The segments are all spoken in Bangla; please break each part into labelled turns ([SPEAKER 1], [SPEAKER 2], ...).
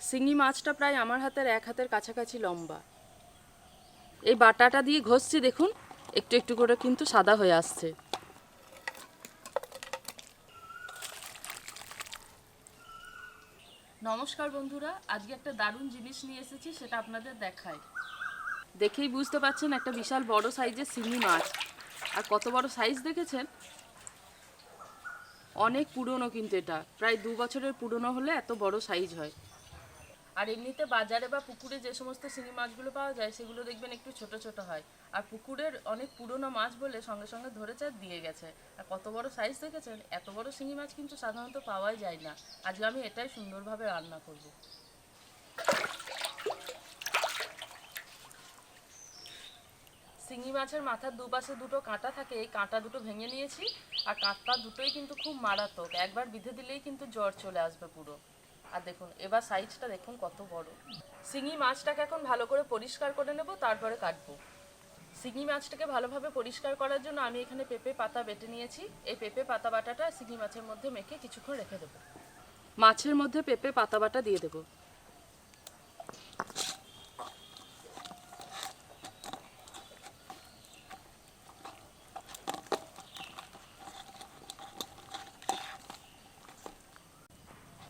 [SPEAKER 1] শিঙি মাছটা প্রায় আমার হাতের এক হাতের কাছাকাছি লম্বা। এই বাটাটা দিয়ে ঘষছি, দেখুন একটু একটু করে কিন্তু সাদা হয়ে আসছে। নমস্কার বন্ধুরা, আজকে একটা দারুণ জিনিস নিয়ে এসেছি, সেটা আপনাদের দেখাই। দেখেই বুঝতে পারছেন একটা বিশাল বড় সাইজের শিঙি মাছ। আর কত বড় সাইজ দেখেছেন? অনেক পুরনো, কিন্তু এটা প্রায় 2 বছরের পুরনো হলে এত বড় সাইজ হয়। আর এমনিতে বাজারে বা পুকুরে যে সমস্ত শিঙি মাছগুলো পাওয়া যায় সেগুলো দেখবেন একটু ছোট ছোট হয়। আর পুকুরের অনেক পুরনো মাছ বলে সঙ্গে সঙ্গে ধরেছে আর দিয়ে গেছে। আর কত বড় সাইজ দেখেছেন? এত বড় শিঙি মাছ কিন্তু সাধারণত পাওয়াই যায় না। আজকে আমি এটাই সুন্দরভাবে রান্না করব। শিঙি মাছের মাথার দুপাশে দুটো কাঁটা থাকে, এই কাঁটা দুটো ভেঙে নিয়েছি। আর কাঁটা দুটোই কিন্তু খুব মারাত্মক, একবার বিঁধে দিলেই কিন্তু জ্বর চলে আসবে পুরো। আর দেখুন এবার সাইজটা দেখুন কত বড়। শিঙি মাছটাকে এখন ভালো করে পরিষ্কার করে নেব, তারপরে কাটবো। শিঙি মাছটাকে ভালোভাবে পরিষ্কার করার জন্য আমি এখানে পেঁপে পাতা বেটে নিয়েছি। এই পেঁপে পাতা বাটাটা শিঙি মাছের মধ্যে মেখে কিছুক্ষণ রেখে দেবো। মাছের মধ্যে পেঁপে পাতা বাটা দিয়ে দেবো।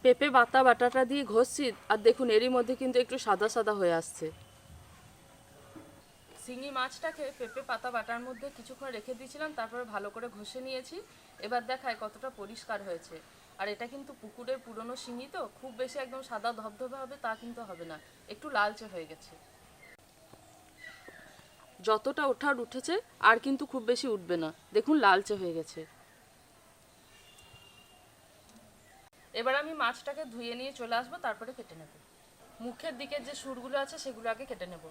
[SPEAKER 1] পেঁপে পাতা বাটাটা দিয়ে ঘষছি, আর দেখুন এরই মধ্যে কিন্তু একটু সাদা সাদা হয়ে আসছে। শিঙি মাছটাকে পেঁপে পাতা বাটার মধ্যে কিছুক্ষণ রেখে দিয়েছিলাম, তারপরে ভালো করে ঘষে নিয়েছি। এবার দেখায় কতটা পরিষ্কার হয়েছে। আর এটা কিন্তু পুকুরের পুরনো শিঙি, তো খুব বেশি একদম সাদা ধবধবে হবে তা কিন্তু হবে না, একটু লালচে হয়ে গেছে। যতটা ওঠার উঠেছে, আর কিন্তু খুব বেশি উঠবে না, দেখুন লালচে হয়ে গেছে। এবার আমি মাছটাকে ধুয়ে নিয়ে চলে আসবো, তারপরে কেটে নেব। মুখের দিকে যে সুরগুলো আছে সেগুলো আগে কেটে নেব।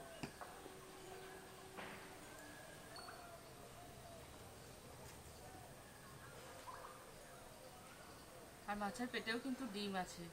[SPEAKER 1] আর মাছের পেটেও কিন্তু ডিম আছে।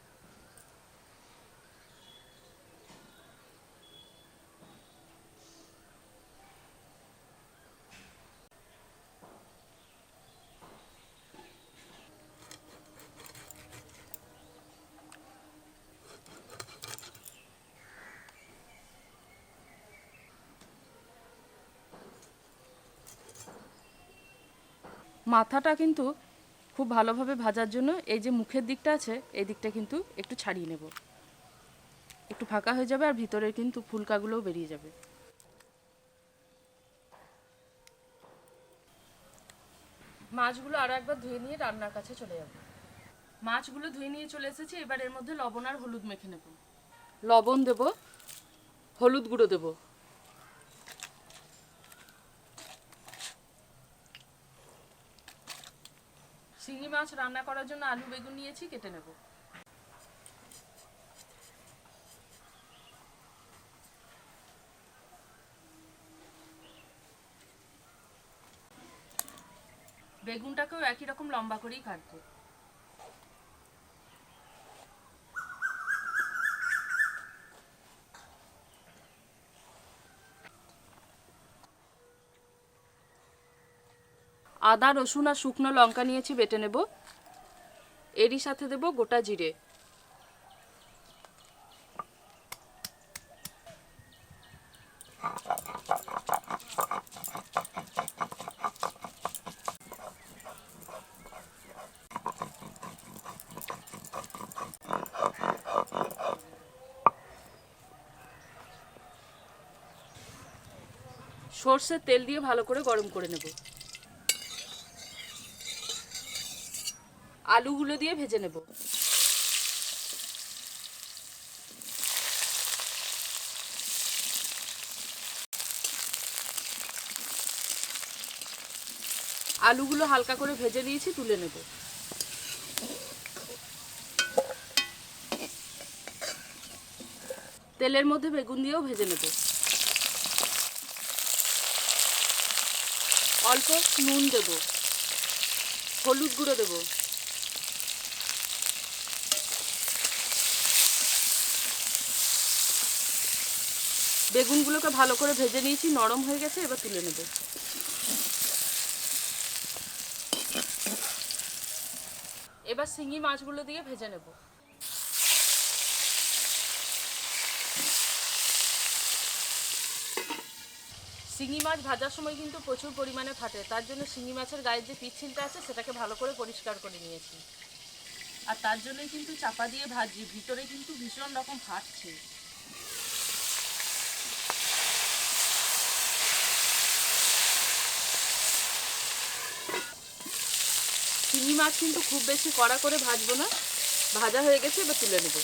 [SPEAKER 1] মাথাটা কিন্তু খুব ভালোভাবে ভাজার জন্য এই যে মুখের দিকটা আছে, এই দিকটা কিন্তু একটু ছাড়িয়ে নেব। একটু ফাঁকা হয়ে যাবে আর ভিতরের কিন্তু ফুলকাগুলোও বেরিয়ে যাবে। মাছগুলো আরও একবার ধুয়ে নিয়ে রান্নার কাছে চলে যাব। মাছগুলো ধুয়ে নিয়ে চলে এসেছি। এবার এর মধ্যে লবণ আর হলুদ মেখে নেব। লবণ দেব, হলুদ গুঁড়ো দেব। শিঙি মাছ রান্না করার জন্য আলু বেগুন নিয়েছি, কেটে নেব। বেগুনটাকেও একই রকম লম্বা করেই কাটবো। আদা রসুন আর শুকনো লঙ্কা নিয়েছি, বেটে নেব। এরই সাথে দেব গোটা জিরে। সর্ষের তেল দিয়ে ভালো করে গরম করে নেব। আলুগুলো দিয়ে ভেজে নেব। আলুগুলো হালকা করে ভেজে নিয়েছি, তুলে নেব। তেলের মধ্যে বেগুন দিয়েও ভেজে নেব। অল্প নুন দেব, হলুদ গুঁড়ো দেব। বেগুনগুলোকে ভালো করে ভেজে নিয়েছি, নরম হয়ে গেছে, এবার তুলে নেব। এবার শিঙি মাছগুলো দিয়ে ভেজে নেব। শিঙি মাছ ভাজার সময় কিন্তু প্রচুর পরিমাণে ফাটে, তার জন্য শিঙি মাছের গায়ের যে পিচ্ছিলটা আছে সেটাকে ভালো করে পরিষ্কার করে নিয়েছি। আর তার জন্যই কিন্তু চাপা দিয়ে ভাজি, ভিতরে কিন্তু ভীষণ রকম ফাটছে। শিঙি মাছ কিন্তু খুব বেশি কড়া করে ভাজবো না, ভাজা হয়ে গেছে, এবার তুলে নেব।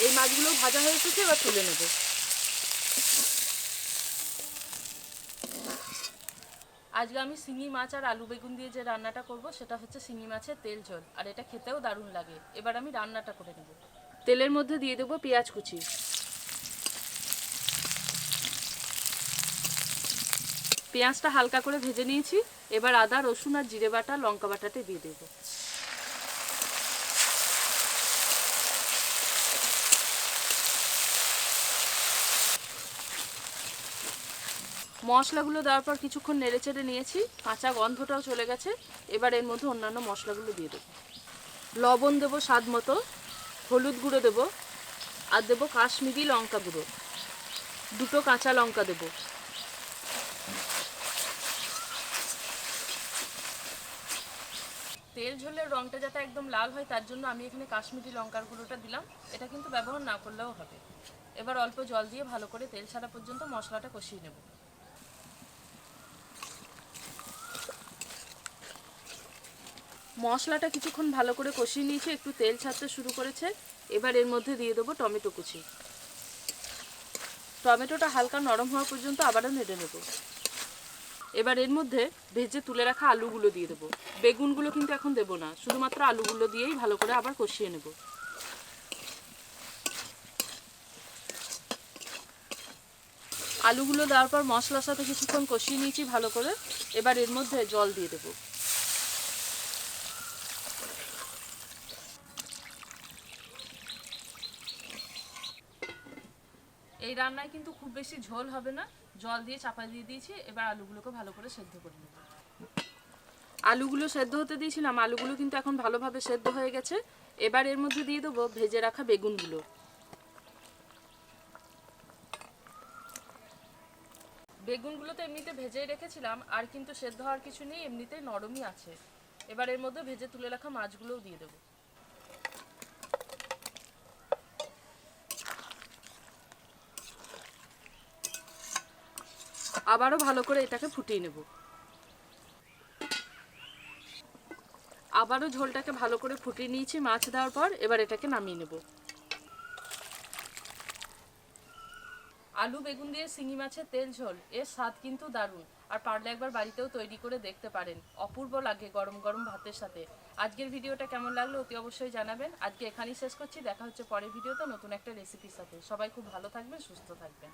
[SPEAKER 1] এই মাছগুলো ভাজা হয়ে এসেছে, এবার তুলে নেব। আজকে আমি শিঙি মাছ আর আলু বেগুন দিয়ে যে রান্নাটা করব সেটা হচ্ছে শিঙি মাছের তেল ঝোল, আর এটা খেতেও দারুণ লাগে। এবার আমি রান্নাটা করে নেব। তেলের মধ্যে দিয়ে দেবো পেঁয়াজ কুচি, পেঁয়াজটা হালকা করে ভেজে নিয়েছি। এবার আদা রসুন আর জিরে বাটা লঙ্কা বাটাতে দিয়ে দেবো। মশলাগুলো দেওয়ার পর কিছুক্ষণ নেড়ে চেড়ে নিয়েছি, কাঁচা গন্ধটাও চলে গেছে। এবার এর মধ্যে অন্যান্য মশলাগুলো দিয়ে দেবো। লবণ দেবো স্বাদ মতো, হলুদ গুঁড়ো দেবো, আর দেবো কাশ্মীরি লঙ্কা গুঁড়ো, 2 কাঁচা লঙ্কা দেবো। তেল ঝোলের রঙটা যাতে একদম লাল হয় তার জন্য আমি এখানে কাশ্মীরি লঙ্কার গুঁড়োটা দিলাম, এটা কিন্তু ব্যবহার না করলেও হবে। এবার অল্প জল দিয়ে ভালো করে তেল ছাড়া পর্যন্ত মশলাটা কষিয়ে নেব। মশলাটা কিছুক্ষণ ভালো করে কষিয়ে নিয়েছি, একটু তেল ছাড়তে শুরু করেছে। এবার এর মধ্যে দিয়ে দেবো টমেটো কুচি। টমেটোটা হালকা নরম হওয়া পর্যন্ত আবারও নেড়ে নেব। এবার এর মধ্যে ভেজে তুলে রাখা আলুগুলো দিয়ে দেবো। বেগুনগুলো কিন্তু এখন দেবো না, শুধুমাত্র আলুগুলো দিয়েই ভালো করে আবার কষিয়ে নেব। আলুগুলো দেওয়ার পর মশলার সাথে কিছুক্ষণ কষিয়ে নিয়েছি ভালো করে। এবার এর মধ্যে জল দিয়ে দেবো। এই রান্নায় কিন্তু খুব বেশি ঝোল হবে না, জল দিয়ে চাপা দিয়ে দিয়েছি। এবার আলুগুলোকে ভালো করে সেদ্ধ করে নেব। আলুগুলো সেদ্ধ হতে দিয়েছিলাম, আলুগুলো কিন্তু এখন ভালোভাবে সেদ্ধ হয়ে গেছে। এবার এর মধ্যে দিয়ে দেবো ভেজে রাখা বেগুনগুলো। বেগুনগুলো তো এমনিতে ভেজেই রেখেছিলাম, আর কিন্তু সেদ্ধ হওয়ার কিছু নেই, এমনিতেই নরমই আছে। এবার এর মধ্যে ভেজে তুলে রাখা মাছগুলোও দিয়ে দেবো। আবারও ভালো করে এটাকে ফুটিয়ে নেব। আবারও ঝোলটাকে ভালো করে ফুটিয়ে নিয়েছি মাছ দেওয়ার পর। এবার এটাকে নামিয়ে নেব। আলু বেগুন দিয়ে শিঙি মাছের তেল ঝোল, এর স্বাদ কিন্তু দারুণ। আর পারলে একবার বাড়িতেও তৈরি করে দেখতে পারেন, অপূর্ব লাগে গরম গরম ভাতের সাথে। আজকের ভিডিওটা কেমন লাগলো অতি অবশ্যই জানাবেন। আজকে এখানেই শেষ করছি, দেখা হচ্ছে পরের ভিডিওতে নতুন একটা রেসিপির সাথে। সবাই খুব ভালো থাকবেন, সুস্থ থাকবেন।